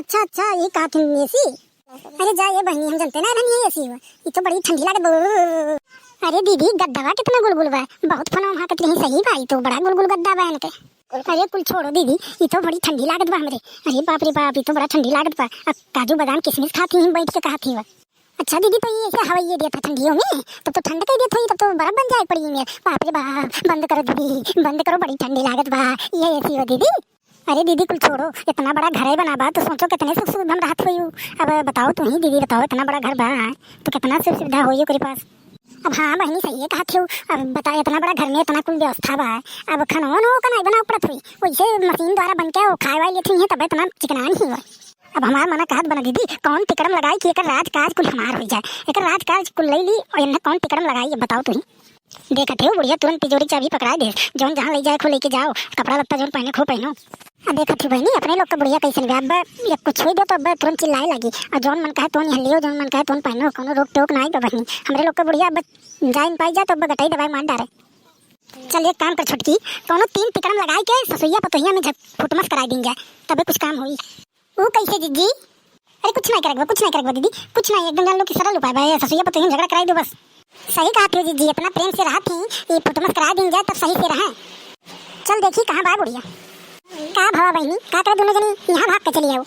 अच्छा अच्छा, ये कहा तुम एसी? अरे जा ये बहनी, हम जानते ना रहनी है एसी, ये तो बड़ी ठंडी लागत। अरे दीदी गद्दा कितना गुलगुल बा, बहुत फना वहां के नहीं सही बा, ये तो बड़ा गुलगुल गद्दा बा इनके। अरे कुल छोड़ो दीदी, ये तो बड़ी ठंडी लागत बा हमरे। अरे बाप रे बाप, ये तो बड़ा ठंडी लागत बा। अब काजू बादाम किशमिश खाती हैं बैठ के खाती है। अच्छा दीदी, तो ये ऐसे हवा ये दिया था ठंडियों में, तब तो ठंड कर दिया था, तब तो बर्फ बन जाए पड़ी है। बाप रे बाप, बंद करो दीदी, बंद करो, बड़ी ठंडी लागत बा ये ऐसी हो दीदी। अरे दीदी कुल छोड़ो, इतना बड़ा घर है बना बा तो सोचो कितने सुख सुविधा में राहत हुई। अब बताओ तुम ही दीदी, बताओ इतना बड़ा घर बा तो कितना सुख सुविधा हुई तेरे पास। अब हाँ बहनी सही है कहा थी। अब बता, इतना बड़ा घर में इतना कुल व्यवस्था बा, अब खनौन हो का नहीं बना पड़त हुई, वैसे मशीन द्वारा बन के खाए वाली लेती है, तब इतना चिकना नहीं हुआ। अब हमार मना कहत बना दीदी, कौन तिकड़म लगाई कि एकर राजकाज कुल हमार हो जाए, एकर राजकाज कुल ले ली और इन्हें कौन तिकड़म लगाई बताओ तुम। देखते हो बुढ़िया तुरंत तिजोरी चाबी पकड़ा दे, जौन जहाँ ले जाए खो लेके जाओ, कपड़ा लत्ता जौन पहने खो पहनो। अब देखत थी बहनी, अपने लोग का बुढ़िया कैसे अब या कुछ हुई दो तो अब तुरंत चिल्लाए लगी, और जौन मन कहे तो नहीं लियो, जौन मन कहे तो पहनो, कोनो रोक टोक नहीं। तो बहनी हमरे लोग का बुढ़िया अब जाइन पाई जा तो अब गटाई दवाई मार डाले। चल एक काम कर छोटकी, दोनों 3 तिकड़म लगाई के ससुइया पतोहिया में फुटमस कराई दी जाए, तबे कुछ काम हुई। वो कैसे जीजी? अरे कुछ नहीं करेगा, कुछ नहीं करेगा दीदी, कुछ नहीं, एकदम जान लो कि सरल उपाय भाई, ससुइया पतोहिया में झगड़ा कराई दो बस। सही कहा थी जीजी, इतना प्रेम से रहा थी, ये फुटमस करा दी जाए तब सही से रहा। चल देखी कहाँ बा बुढ़िया, का भवा बहनी, का करे दोनों जनी यहाँ भाग के चली आओ।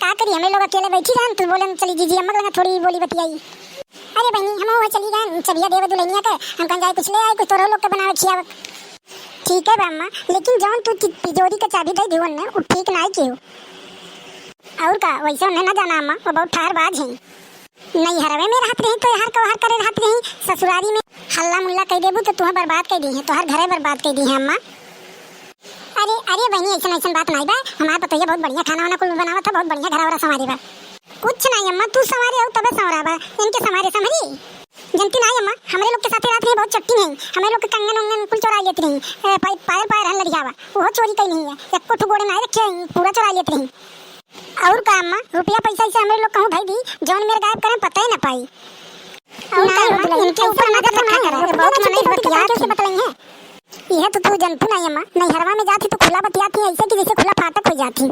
का करी हमें लोग अकेले बैठी जान, तो बोले चली जीजी अम्मा लगा थोड़ी बोली बतियाई। अरे बहनी हम वो चली गए चबिया देव दुल्हनिया के, हम कहीं जाए कुछ ले आए, कुछ तोरो लोग के बनावे खियावत। ठीक है अम्मा, लेकिन जौन तू तिजोरी के चाबी दे दीवन ने वो ठीक नहीं क्यों। और का वैसे उन्हें ना जाना अम्मा, वो बहुत ठारबाज हैं। नहीं हरवे में रहत रही तो हर को हर करे रहत रही, ससुरारी में हल्ला मुल्ला कह देबू तो तुम्हें बर्बाद कर दी है, तो हर घरे बर्बाद कर दी है अम्मा। अरे अरे बहनी ऐसा बात नहीं बा, हमारा पतोहिया बहुत बढ़िया खाना वाना कुल बनावा था, बहुत बढ़िया घर वाला संवारी बा। कुछ नहीं अम्मा, तू संवारी हो तबे संवरा बा, इनके संवारे संभरी जनती नहीं अम्मा। हमारे लोग के साथ रात में बहुत चट्टी नहीं, हमारे लोग के कंगन उंगन कुल चोरा लेती रही, पायल पायल हल लड़ियावा वो चोरी कहीं नहीं है, एक कोठू गोड़े नहीं रखे पूरा चोरा लेती रही। और का अम्मा रुपया पैसा से हमारे लोग कहूँ भाई दी, जौन मेरे गायब करें पता ही ना पाई। इनके ऊपर नजर रखा कर, बहुत मने बतिया कैसे बतलाई है। यह तो तू जनती नहीं अम्मा, नहीं हरवा में जाती तो खुला बतियाती ऐसे कि जैसे खुला फाटक हो जाती।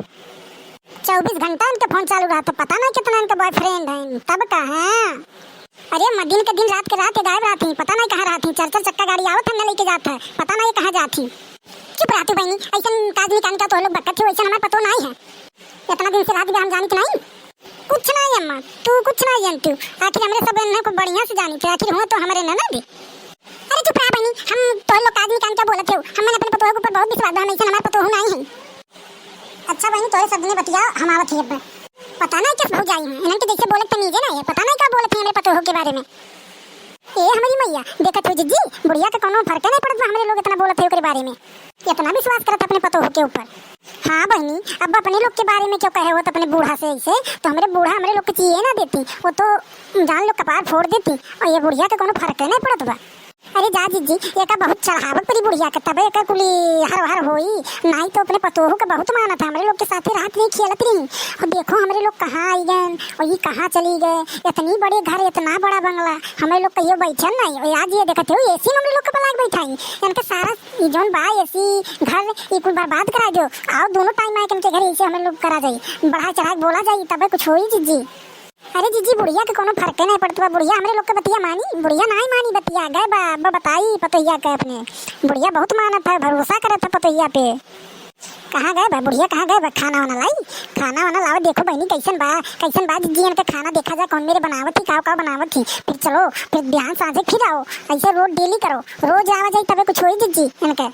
24 घंटा उनका फोन चालू रहा, तो पता नहीं कितना उनका बॉयफ्रेंड है तब कहाँ। अरे दिन के दिन रात के रात गायब रहती, पता नहीं कहाँ रहती, 4 चक्का गाड़ी आवत हम लेके जाता है, पता नहीं कहाँ जाती। चुप रहती बहनी, ऐसा काज निकाल का तो लोग बकत थे, वैसा हमें पता नहीं है। इतना दिन से रात भी हम जानती नहीं। कुछ नहीं अम्मा, तू कुछ नहीं जानती, आखिर हमरे सब इन्हें को बढ़िया से जानी थी, आखिर हुआ तो हमारे ननद दी। अरे चुप रह बहनी, हम तो लोग काज निकाल क्या बोलते हो, हमने अपने पतोह के ऊपर बहुत विश्वास है, ऐसा हमारे पतोह नहीं है। अच्छा बहनी तोरे शब्द ने बतिया हम आवत ही, अब पता नहीं किस भाव जाई हैं, इन्हें के जैसे बोलत तमीजे नहीं है, पता नहीं क्या बोलत हैं हमारे पतोह के बारे में। ए हमारी मैया देखत हो जीजी, बुढ़िया का कोनो फर्क नहीं पड़त, हमारे लोग इतना बोलत है ओकरे बारे में, इतना विश्वास करत अपने पतोह के ऊपर। हाँ बहनी, अब अपने लोग के बारे में क्यों कहे हो, तो अपने बूढ़ा से ऐसे तो हमारे बूढ़ा हमारे लोग के चीज़ ना देती, वो तो जान लोग कपार फोड़ देती, और ये बुढ़िया का कोनो फर्क नहीं पड़त बा। अरे जा जीजी, ये का बहुत चढ़ावत पड़ी बुढ़िया के, तबे का कुली हर हर होई, नहीं तो अपने पतोह का बहुत माना था, हमारे लोग के साथ रात नहीं खेलत रही। और देखो हमारे लोग कहाँ आई गए और ये कहाँ चली गए, इतनी बड़े घर इतना बड़ा बंगला, हमारे लोग कहियो बैठल नहीं। और आज ये देखते हो एसी हमारे लोग के बलाक बैठाई, इनके सारा जौन बा एसी घर ये कुल बर्बाद करा दो, आओ दोनों टाइम आए इनके घर ऐसे हमारे लोग करा जाये, बढ़ा चढ़ा बोला जाये, तबे कुछ हो जीजी। अरे जीजी बुढ़िया के कोनो फर्क नहीं पड़ता, बुढ़िया हमारे लोग के बतिया मानी, बुढ़िया नहीं मानी बतिया गए बा बताई पतोहिया के अपने, बुढ़िया बहुत माना था, भरोसा करा था पतोहिया पे। कहाँ गए बा बुढ़िया, कहाँ गए बा, खाना वाना लाई, खाना वाना लाओ, देखो बहनी कैसन बा जीजी, इनका खाना देखा जाए कौन मेरे बनावत थी, का बनावत थी, फिर चलो फिर ध्यान साझे फिर आओ, ऐसे रोज डेली करो, रोज आवा जाए तबे कुछ हो जीजी इनके।